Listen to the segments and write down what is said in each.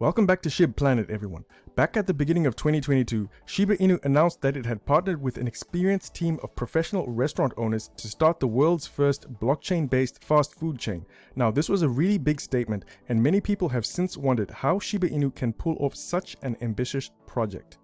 Welcome back to SHIB Planet, everyone. Back at the beginning of 2022, Shiba Inu announced that it had partnered with an experienced team of professional restaurant owners to start the world's first blockchain-based fast food chain. Now, this was a really big statement, and many people have since wondered how Shiba Inu can pull off such an ambitious project.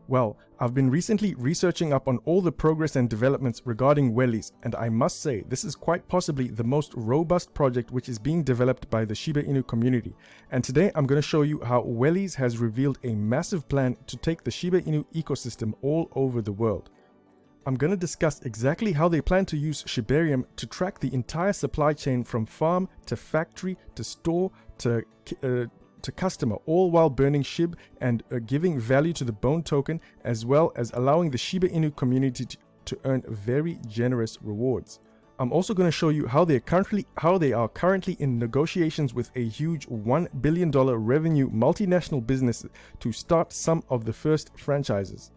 Well, I've been recently researching up on all the progress and developments regarding Wellies, and I must say this is quite possibly the most robust project which is being developed by the Shiba Inu community. And today I'm going to show you how Wellies has revealed a massive plan to take the Shiba Inu ecosystem all over the world. I'm going to discuss exactly how they plan to use Shibarium to track the entire supply chain from farm to factory to store to customer, all while burning SHIB and giving value to the BONE token, as well as allowing the Shiba Inu community to earn very generous rewards. I'm also going to show you how they are currently in negotiations with a huge $1 billion revenue multinational business to start some of the first franchises.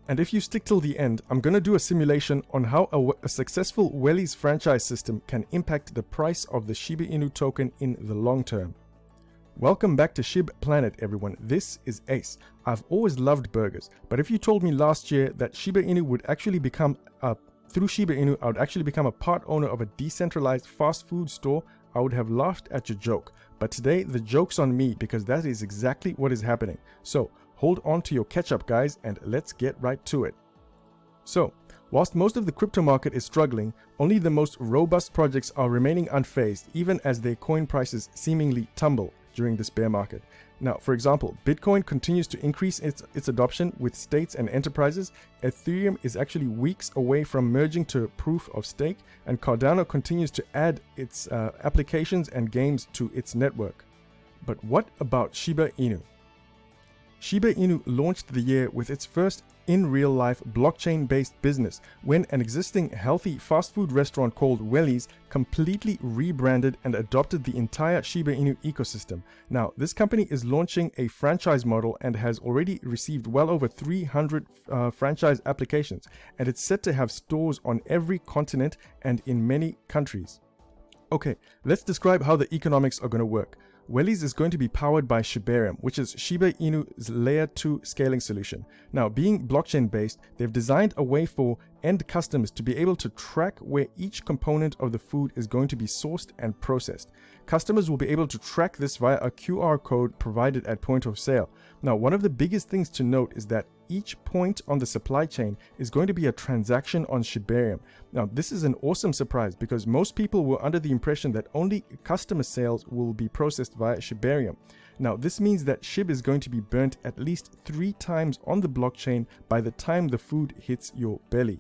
And if you stick till the end, I'm going to do a simulation on how a successful Wellies franchise system can impact the price of the Shiba Inu token in the long term. Welcome back to SHIB Planet, everyone. This is Ace. I've always loved burgers, but if you told me last year that Shiba Inu would actually become through Shiba Inu, I would actually become a part owner of a decentralized fast food store, I would have laughed at your joke. But today, the joke's on me because that is exactly what is happening. So hold on to your ketchup, guys, and let's get right to it. So, whilst most of the crypto market is struggling, only the most robust projects are remaining unfazed, even as their coin prices seemingly tumble during this bear market. Now, for example, Bitcoin continues to increase its adoption with states and enterprises. Ethereum is actually weeks away from merging to proof of stake, and Cardano continues to add its applications and games to its network. But what about Shiba Inu? Shiba Inu launched the year with its first in real-life blockchain-based business when an existing healthy fast food restaurant called Wellies completely rebranded and adopted the entire Shiba Inu ecosystem. Now, this company is launching a franchise model and has already received well over 300 franchise applications, and it's set to have stores on every continent and in many countries. Okay, let's describe how the economics are going to work. Wellies is going to be powered by Shibarium, which is Shiba Inu's layer 2 scaling solution. Now, being blockchain based, they've designed a way for end customers to be able to track where each component of the food is going to be sourced and processed. Customers will be able to track this via a QR code provided at point of sale. Now, one of the biggest things to note is that each point on the supply chain is going to be a transaction on Shibarium. Now, this is an awesome surprise because most people were under the impression that only customer sales will be processed via Shibarium. Now, this means that SHIB is going to be burnt at least 3 times on the blockchain by the time the food hits your belly.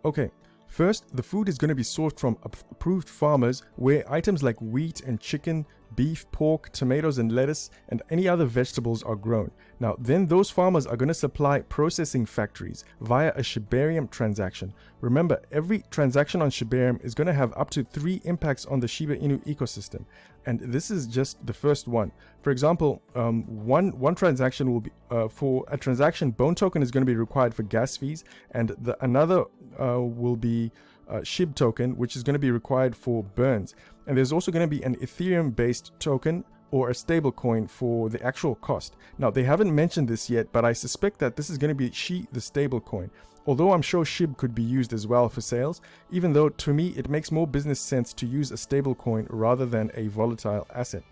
Okay. First, the food is going to be sourced from approved farmers where items like wheat and chicken, beef, pork, tomatoes and lettuce and any other vegetables are grown. Now, then those farmers are going to supply processing factories via a Shibarium transaction. Remember, every transaction on Shibarium is going to have up to 3 impacts on the Shiba Inu ecosystem. And this is just the first one. For example, one transaction will be, for a transaction, BONE token is going to be required for gas fees, and another will be SHIB token, which is going to be required for burns. And there's also going to be an Ethereum-based token or a stable coin for the actual cost. Now, they haven't mentioned this yet, but I suspect that this is going to be the stable coin. Although I'm sure SHIB could be used as well for sales, even though to me it makes more business sense to use a stable coin rather than a volatile asset.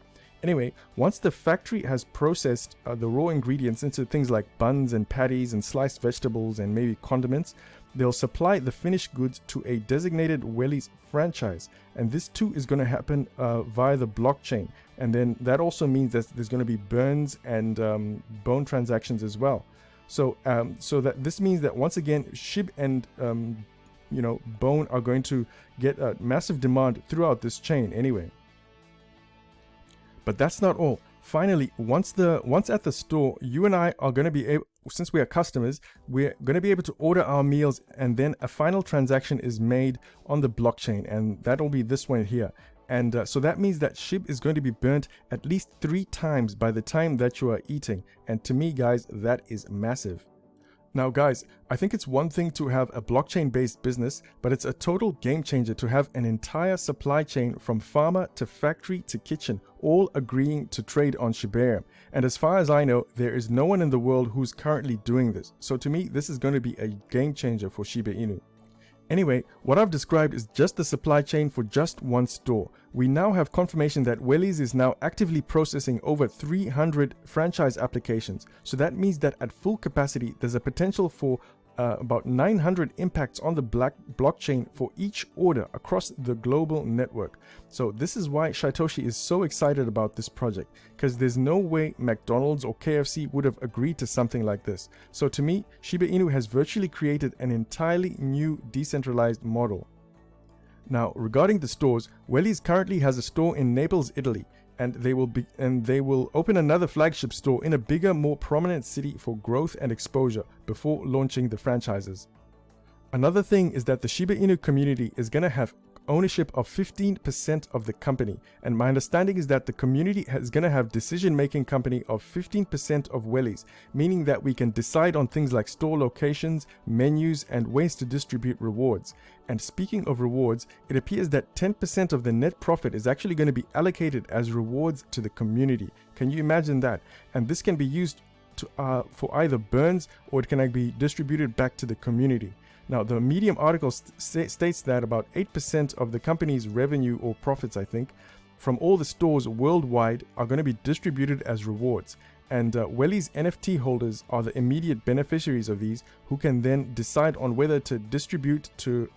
Anyway, once the factory has processed the raw ingredients into things like buns and patties and sliced vegetables and maybe condiments, they'll supply the finished goods to a designated Wellies franchise. And this too is going to happen via the blockchain. And then that also means that there's going to be burns and BONE transactions as well. So that this means that once again, SHIB and BONE are going to get a massive demand throughout this chain anyway. But that's not all. Finally, once at the store, you and I are going to be able, since we are customers, we're going to be able to order our meals, and then a final transaction is made on the blockchain, and that will be this one here. And so that means that SHIB is going to be burnt at least 3 times by the time that you are eating. And to me, guys, that is massive. Now guys, I think it's one thing to have a blockchain-based business, but it's a total game changer to have an entire supply chain from farmer to factory to kitchen, all agreeing to trade on Shibarium. And as far as I know, there is no one in the world who's currently doing this. So to me, this is going to be a game changer for Shiba Inu. Anyway, what I've described is just the supply chain for just one store. We now have confirmation that Welly's is now actively processing over 300 franchise applications. So that means that at full capacity, there's a potential for about 900 impacts on the blockchain for each order across the global network. So this is why Shytoshi is so excited about this project, because there's no way McDonald's or KFC would have agreed to something like this. So to me, Shiba Inu has virtually created an entirely new decentralized model. Now, regarding the stores, Welly's currently has a store in Naples, Italy, and they will open another flagship store in a bigger, more prominent city for growth and exposure before launching the franchises. Another thing is that the Shiba Inu community is going to have ownership of 15% of the company, and my understanding is that the community is going to have decision-making company of 15% of Welly's, meaning that we can decide on things like store locations, menus, and ways to distribute rewards. And speaking of rewards, it appears that 10% of the net profit is actually going to be allocated as rewards to the community. Can you imagine that? And this can be used to, for either burns, or it can be distributed back to the community. Now, the Medium article states that about 8% of the company's revenue or profits, I think, from all the stores worldwide are going to be distributed as rewards. And Welly's NFT holders are the immediate beneficiaries of these, who can then decide on whether to distribute to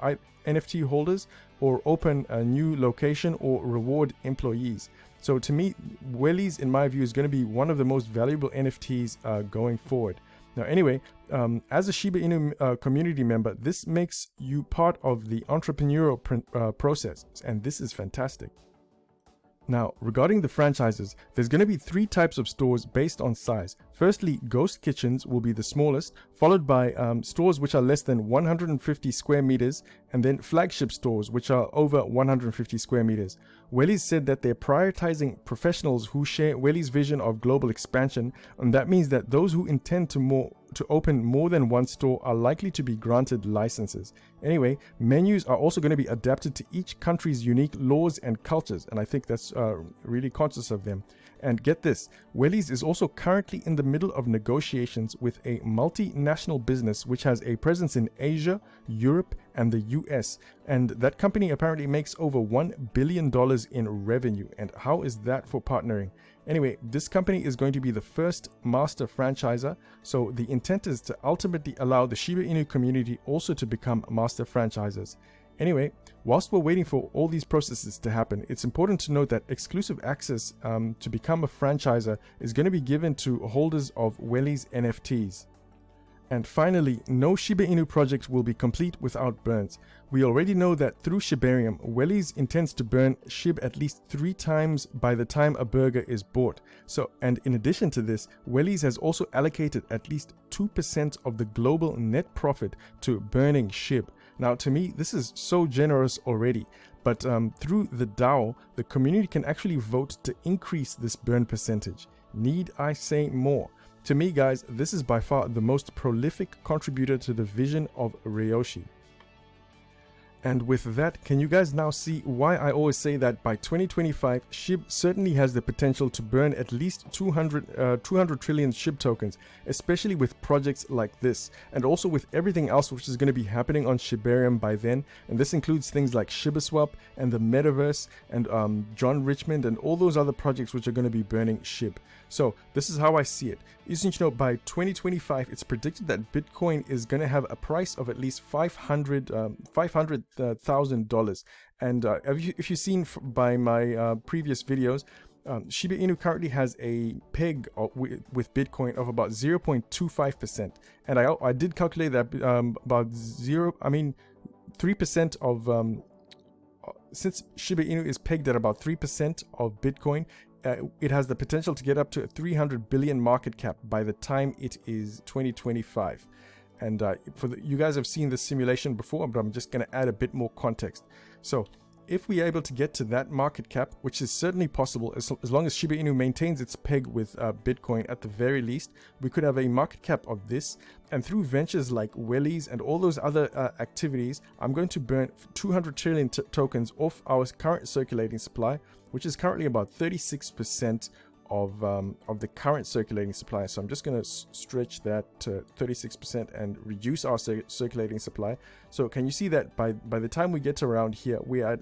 NFT holders or open a new location or reward employees. So to me, Welly's, in my view, is going to be one of the most valuable NFTs going forward. Now, anyway, as a Shiba Inu community member, this makes you part of the entrepreneurial process, and this is fantastic. Now, regarding the franchises, there's going to be 3 types of stores based on size. Firstly, ghost kitchens will be the smallest, followed by stores which are less than 150 square meters, and then flagship stores which are over 150 square meters. Welly's said that they're prioritizing professionals who share Welly's vision of global expansion, and that means that those who intend to open more than one store are likely to be granted licenses. Anyway, menus are also going to be adapted to each country's unique laws and cultures, and I think that's really conscious of them. And get this, Welly's is also currently in the middle of negotiations with a multinational business which has a presence in Asia, Europe, and the US. And that company apparently makes over $1 billion in revenue. And how is that for partnering? Anyway, this company is going to be the first master franchisor, so the intent is to ultimately allow the Shiba Inu community also to become master franchisors. Anyway, whilst we're waiting for all these processes to happen, it's important to note that exclusive access to become a franchisor is going to be given to holders of Welly's NFTs. And finally, no Shiba Inu project will be complete without burns. We already know that through Shibarium, Welly's intends to burn SHIB at least 3 times by the time a burger is bought. And in addition to this, Welly's has also allocated at least 2% of the global net profit to burning SHIB. Now, to me, this is so generous already, but through the DAO, the community can actually vote to increase this burn percentage. Need I say more? To me, guys, this is by far the most prolific contributor to the vision of Ryoshi. And with that, can you guys now see why I always say that by 2025, SHIB certainly has the potential to burn at least 200 trillion SHIB tokens, especially with projects like this, and also with everything else which is going to be happening on Shibarium by then. And this includes things like ShibaSwap and the Metaverse and John Richmond and all those other projects which are going to be burning SHIB. So this is how I see it. By 2025, it's predicted that Bitcoin is going to have a price of at least $500,000. And if you've seen by my previous videos, Shiba Inu currently has a peg with Bitcoin of about 0.25%. And I did calculate that about 3% of, since Shiba Inu is pegged at about 3% of Bitcoin, it has the potential to get up to a 300 billion market cap by the time it is 2025. And you guys have seen this simulation before, but I'm just going to add a bit more context. So if we are able to get to that market cap, which is certainly possible as long as Shiba Inu maintains its peg with Bitcoin at the very least, we could have a market cap of this. And through ventures like Welly's and all those other activities, I'm going to burn 200 trillion tokens off our current circulating supply, which is currently about 36% of the current circulating supply. So I'm just going to stretch that to 36% and reduce our circulating supply. So can you see that by the time we get to around here, we are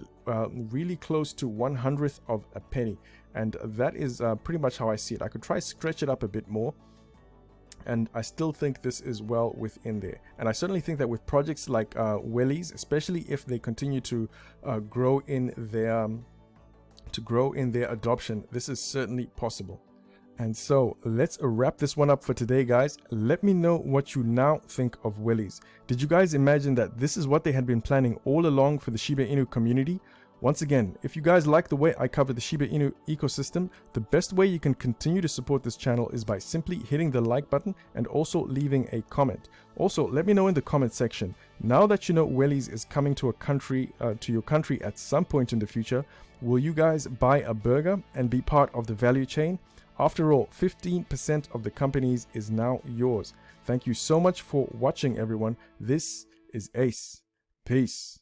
really close to 1/100th of a penny. And that is pretty much how I see it. I could try stretch it up a bit more, and I still think this is well within there. And I certainly think that with projects like Welly's, especially if they continue to grow in their adoption, this is certainly possible. And so let's wrap this one up for today, guys. Let me know what you now think of Welly's. Did you guys imagine that this is what they had been planning all along for the Shiba Inu community? Once again, if you guys like the way I cover the Shiba Inu ecosystem, the best way you can continue to support this channel is by simply hitting the like button and also leaving a comment. Also, let me know in the comment section, now that you know Welly's is coming to your country at some point in the future, will you guys buy a burger and be part of the value chain? After all, 15% of the companies is now yours. Thank you so much for watching, everyone. This is Ace. Peace.